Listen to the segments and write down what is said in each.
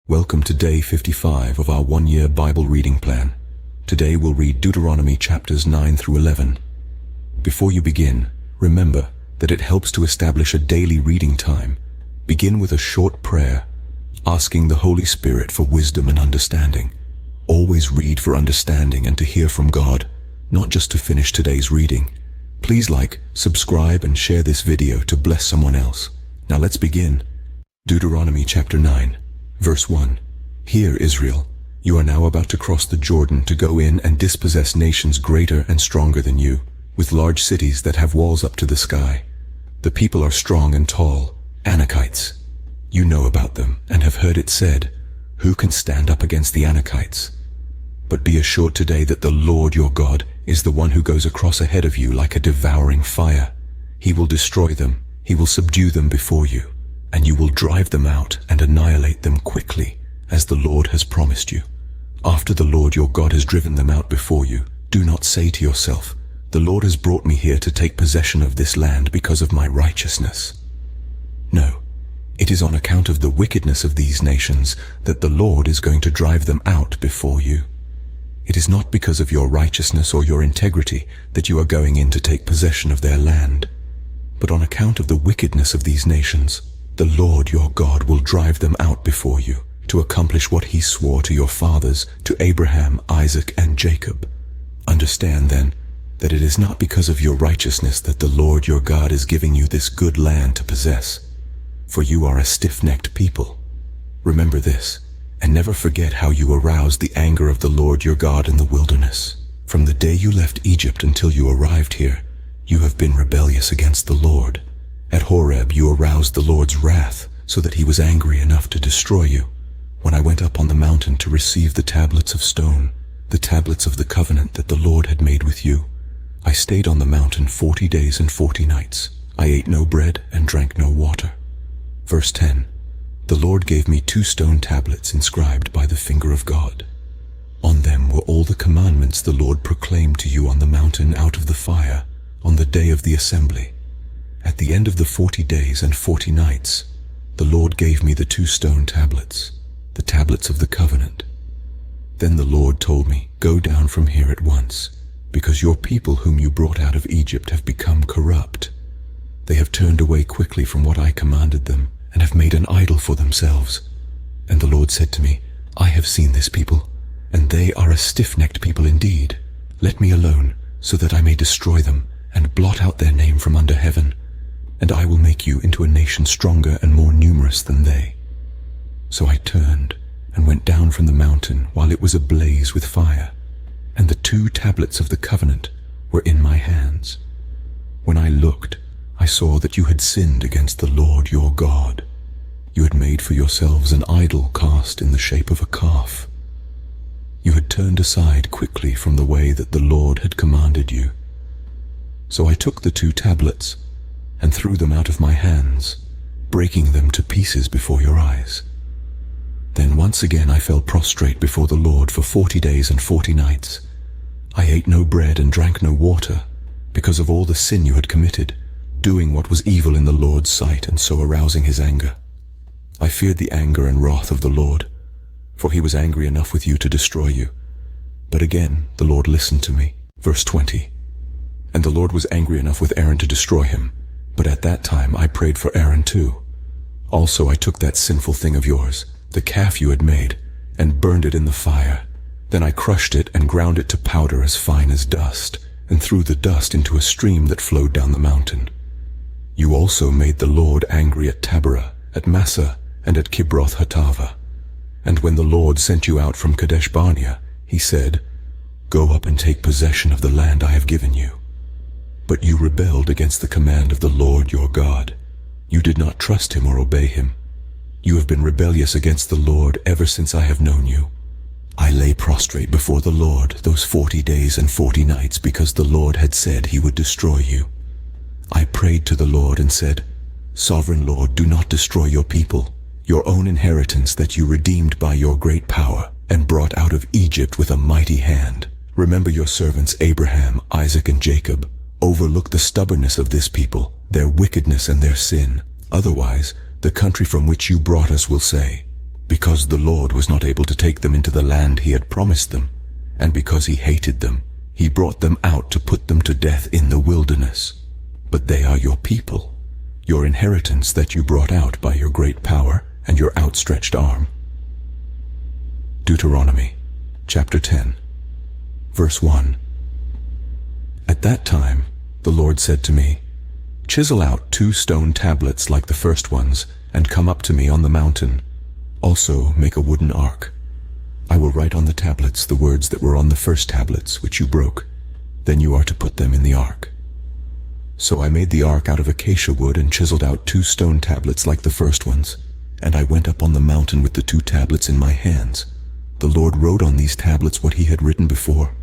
Welcome to day 55 of our one-year Bible reading plan. Today we'll read Deuteronomy chapters 9 through 11. Before you begin, remember that it helps to establish a daily reading time. Begin with a short prayer, asking the Holy Spirit for wisdom and understanding. Always read for understanding and to hear from God, not just to finish today's reading. Please like, subscribe, and share this video to bless someone else. Now let's begin. Deuteronomy chapter 9. Verse 1. Hear, Israel, you are now about to cross the Jordan to go in and dispossess nations greater and stronger than you, with large cities that have walls up to the sky. The people are strong and tall, Anakites. You know about them and have heard it said, who can stand up against the Anakites? But be assured today that the Lord your God is the one who goes across ahead of you like a devouring fire. He will destroy them, he will subdue them before you, and you will drive them out and annihilate them quickly, as the Lord has promised you. After the Lord your God has driven them out before you, do not say to yourself, the Lord has brought me here to take possession of this land because of my righteousness. No, it is on account of the wickedness of these nations that the Lord is going to drive them out before you. It is not because of your righteousness or your integrity that you are going in to take possession of their land, but on account of the wickedness of these nations. The Lord your God will drive them out before you to accomplish what he swore to your fathers, to Abraham, Isaac, and Jacob. Understand then that it is not because of your righteousness that the Lord your God is giving you this good land to possess, for you are a stiff-necked people. Remember this, and never forget how you aroused the anger of the Lord your God in the wilderness. From the day you left Egypt until you arrived here, you have been rebellious against the Lord. At Horeb you aroused the Lord's wrath, so that he was angry enough to destroy you. When I went up on the mountain to receive the tablets of stone, the tablets of the covenant that the Lord had made with you, I stayed on the mountain 40 days and 40 nights. I ate no bread and drank no water. Verse 10. The Lord gave me 2 stone tablets inscribed by the finger of God. On them were all the commandments the Lord proclaimed to you on the mountain out of the fire, on the day of the assembly. At the end of the 40 days and 40 nights, the Lord gave me the 2 stone tablets, the tablets of the covenant. Then the Lord told me, go down from here at once, because your people whom you brought out of Egypt have become corrupt. They have turned away quickly from what I commanded them, and have made an idol for themselves. And the Lord said to me, I have seen this people, and they are a stiff-necked people indeed. Let me alone, so that I may destroy them, and blot out their name from under heaven. And I will make you into a nation stronger and more numerous than they. So I turned and went down from the mountain while it was ablaze with fire, and the 2 tablets of the covenant were in my hands. When I looked, I saw that you had sinned against the Lord your God. You had made for yourselves an idol cast in the shape of a calf. You had turned aside quickly from the way that the Lord had commanded you. So I took the 2 tablets and threw them out of my hands, breaking them to pieces before your eyes. Then once again I fell prostrate before the Lord for 40 days and 40 nights. I ate no bread and drank no water, because of all the sin you had committed, doing what was evil in the Lord's sight and so arousing his anger. I feared the anger and wrath of the Lord, for he was angry enough with you to destroy you. But again the Lord listened to me. Verse 20. And the Lord was angry enough with Aaron to destroy him, but at that time I prayed for Aaron too. Also I took that sinful thing of yours, the calf you had made, and burned it in the fire. Then I crushed it and ground it to powder as fine as dust, and threw the dust into a stream that flowed down the mountain. You also made the Lord angry at Taberah, at Massa, and at Kibroth Hattava. And when the Lord sent you out from Kadesh Barnea, he said, go up and take possession of the land I have given you. But you rebelled against the command of the Lord your God. You did not trust him or obey him. You have been rebellious against the Lord ever since I have known you. I lay prostrate before the Lord those 40 days and 40 nights because the Lord had said he would destroy you. I prayed to the Lord and said, Sovereign Lord, do not destroy your people, your own inheritance that you redeemed by your great power and brought out of Egypt with a mighty hand. Remember your servants Abraham, Isaac, and Jacob. Overlook the stubbornness of this people, their wickedness and their sin. Otherwise, the country from which you brought us will say, Because the Lord was not able to take them into the land he had promised them, and because he hated them, he brought them out to put them to death in the wilderness. But they are your people, your inheritance that you brought out by your great power and your outstretched arm. Deuteronomy chapter 10, verse 1. At that time the Lord said to me, "Chisel out 2 stone tablets like the first ones, and come up to me on the mountain. Also make a wooden ark. I will write on the tablets the words that were on the first tablets, which you broke. Then you are to put them in the ark." So I made the ark out of acacia wood and chiseled out 2 stone tablets like the first ones, and I went up on the mountain with the 2 tablets in my hands. The Lord wrote on these tablets what he had written before,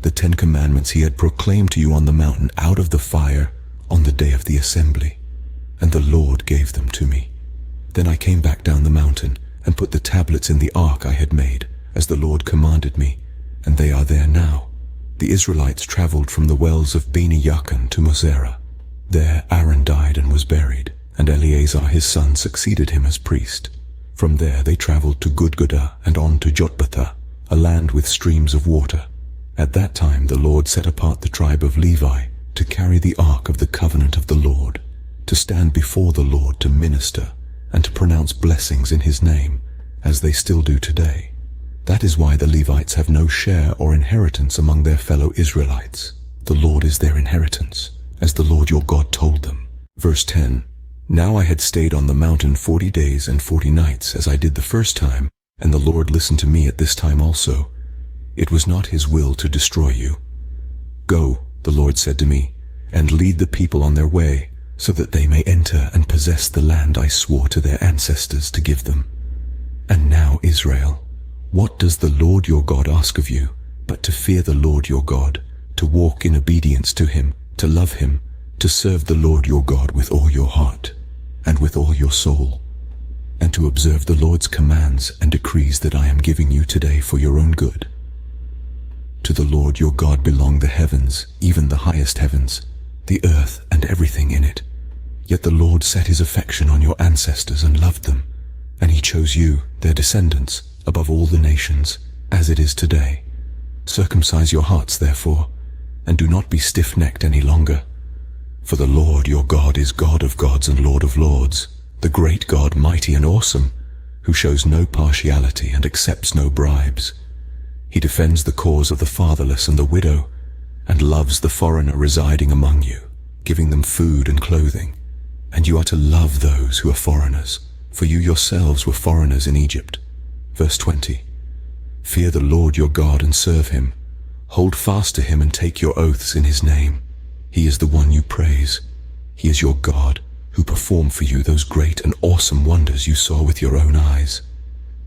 the 10 commandments he had proclaimed to you on the mountain out of the fire on the day of the assembly, and the Lord gave them to me. Then I came back down the mountain and put the tablets in the ark I had made, as the Lord commanded me, and they are there now. The Israelites traveled from the wells of Beni Jaakan to Mosera. There Aaron died and was buried, and Eleazar his son succeeded him as priest. From there they traveled to Gudgodah and on to Jotbathah, a land with streams of water. At that time the Lord set apart the tribe of Levi to carry the ark of the covenant of the Lord, to stand before the Lord to minister, and to pronounce blessings in his name, as they still do today. That is why the Levites have no share or inheritance among their fellow Israelites. The Lord is their inheritance, as the Lord your God told them. Verse 10. Now I had stayed on the mountain 40 days and 40 nights, as I did the first time, and the Lord listened to me at this time also. It was not his will to destroy you. Go, the Lord said to me, and lead the people on their way, so that they may enter and possess the land I swore to their ancestors to give them. And now, Israel, what does the Lord your God ask of you, but to fear the Lord your God, to walk in obedience to him, to love him, to serve the Lord your God with all your heart, and with all your soul, and to observe the Lord's commands and decrees that I am giving you today for your own good. To the Lord your God belong the heavens, even the highest heavens, the earth and everything in it. Yet the Lord set his affection on your ancestors and loved them, and he chose you, their descendants, above all the nations, as it is today. Circumcise your hearts, therefore, and do not be stiff-necked any longer. For the Lord your God is God of gods and Lord of lords, the great God, mighty and awesome, who shows no partiality and accepts no bribes. He defends the cause of the fatherless and the widow, and loves the foreigner residing among you, giving them food and clothing. And you are to love those who are foreigners, for you yourselves were foreigners in Egypt. Verse 20. Fear the Lord your God and serve him. Hold fast to him and take your oaths in his name. He is the one you praise. He is your God, who performed for you those great and awesome wonders you saw with your own eyes.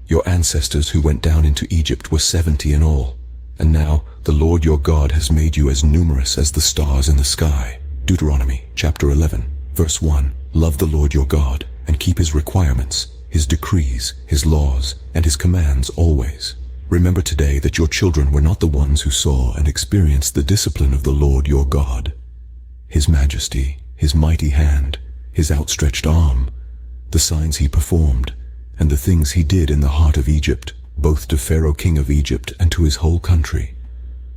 Your ancestors who went down into Egypt were 70 in all, and now the Lord your God has made you as numerous as the stars in the sky. Deuteronomy chapter 11, verse 1. Love the Lord your God, and keep his requirements, his decrees, his laws, and his commands always. Remember today that your children were not the ones who saw and experienced the discipline of the Lord your God, his majesty, his mighty hand, his outstretched arm, the signs he performed, and the things he did in the heart of Egypt, both to Pharaoh king of Egypt and to his whole country,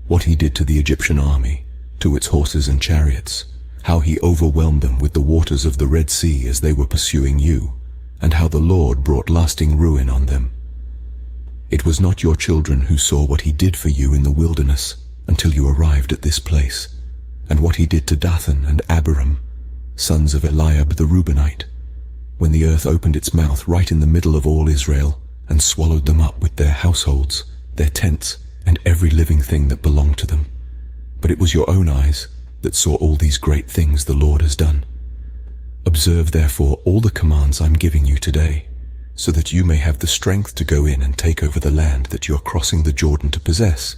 what he did to the Egyptian army, to its horses and chariots, how he overwhelmed them with the waters of the Red Sea as they were pursuing you, and how the Lord brought lasting ruin on them. It was not your children who saw what he did for you in the wilderness until you arrived at this place, and what he did to Dathan and Abiram, sons of Eliab the Reubenite, when the earth opened its mouth right in the middle of all Israel and swallowed them up with their households, their tents, and every living thing that belonged to them. But it was your own eyes that saw all these great things the Lord has done. Observe therefore all the commands I'm giving you today, so that you may have the strength to go in and take over the land that you are crossing the Jordan to possess,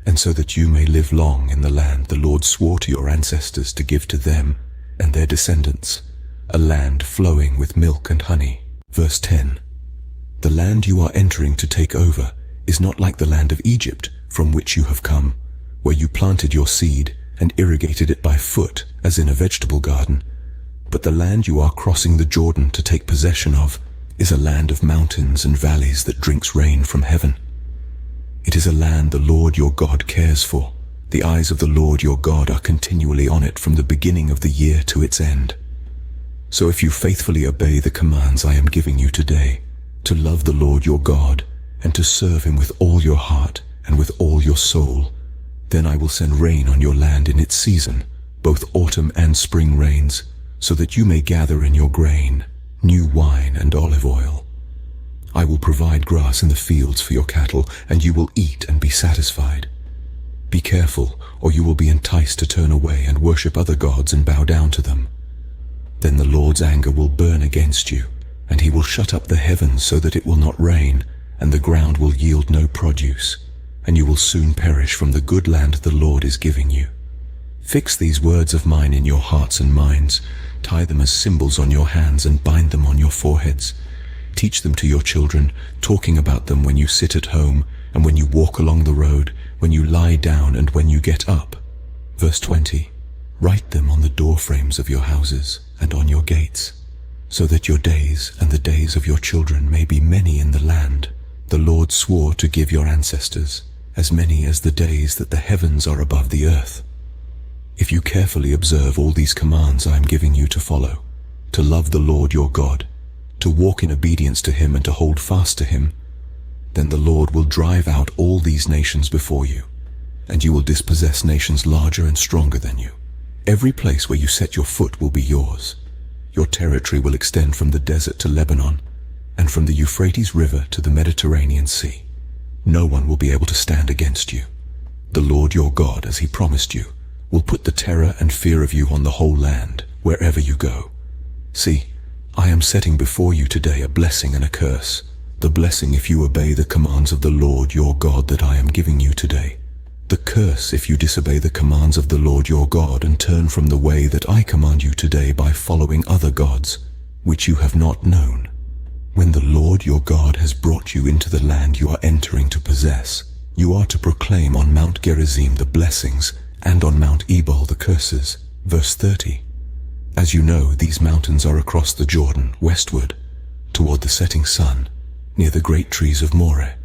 and so that you may live long in the land the Lord swore to your ancestors to give to them and their descendants, a land flowing with milk and honey. Verse 10. The land you are entering to take over is not like the land of Egypt from which you have come, where you planted your seed and irrigated it by foot as in a vegetable garden, but the land you are crossing the Jordan to take possession of is a land of mountains and valleys that drinks rain from heaven. It is a land the Lord your God cares for. The eyes of the Lord your God are continually on it from the beginning of the year to its end. So if you faithfully obey the commands I am giving you today, to love the Lord your God, and to serve him with all your heart and with all your soul, then I will send rain on your land in its season, both autumn and spring rains, so that you may gather in your grain, new wine and olive oil. I will provide grass in the fields for your cattle, and you will eat and be satisfied. Be careful, or you will be enticed to turn away and worship other gods and bow down to them. Then the Lord's anger will burn against you, and he will shut up the heavens so that it will not rain, and the ground will yield no produce, and you will soon perish from the good land the Lord is giving you. Fix these words of mine in your hearts and minds, tie them as symbols on your hands and bind them on your foreheads. Teach them to your children, talking about them when you sit at home, and when you walk along the road, when you lie down and when you get up. Verse 20. Write them on the doorframes of your houses and on your gates, so that your days and the days of your children may be many in the land the Lord swore to give your ancestors, as many as the days that the heavens are above the earth. If you carefully observe all these commands I am giving you to follow, to love the Lord your God, to walk in obedience to him and to hold fast to him, then the Lord will drive out all these nations before you, and you will dispossess nations larger and stronger than you. Every place where you set your foot will be yours. Your territory will extend from the desert to Lebanon, and from the Euphrates River to the Mediterranean Sea. No one will be able to stand against you. The Lord your God, as he promised you, will put the terror and fear of you on the whole land, wherever you go. See, I am setting before you today a blessing and a curse. The blessing if you obey the commands of the Lord your God that I am giving you today. The curse if you disobey the commands of the Lord your God and turn from the way that I command you today by following other gods, which you have not known. When the Lord your God has brought you into the land you are entering to possess, you are to proclaim on Mount Gerizim the blessings and on Mount Ebal the curses. Verse 30. As you know, these mountains are across the Jordan, westward, toward the setting sun, near the great trees of Moreh,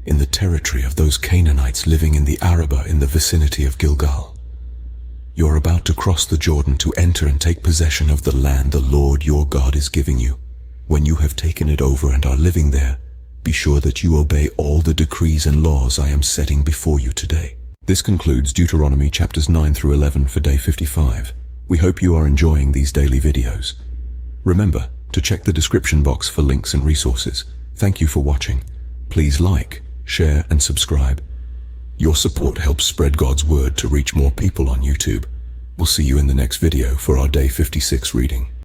in the territory of those Canaanites living in the Arabah in the vicinity of Gilgal. You are about to cross the Jordan to enter and take possession of the land the Lord your God is giving you. When you have taken it over and are living there, be sure that you obey all the decrees and laws I am setting before you today. This concludes Deuteronomy chapters 9 through 11 for day 55. We hope you are enjoying these daily videos. Remember to check the description box for links and resources. Thank you for watching. Please like, share and subscribe. Your support helps spread God's word to reach more people on YouTube. We'll see you in the next video for our day 56 reading.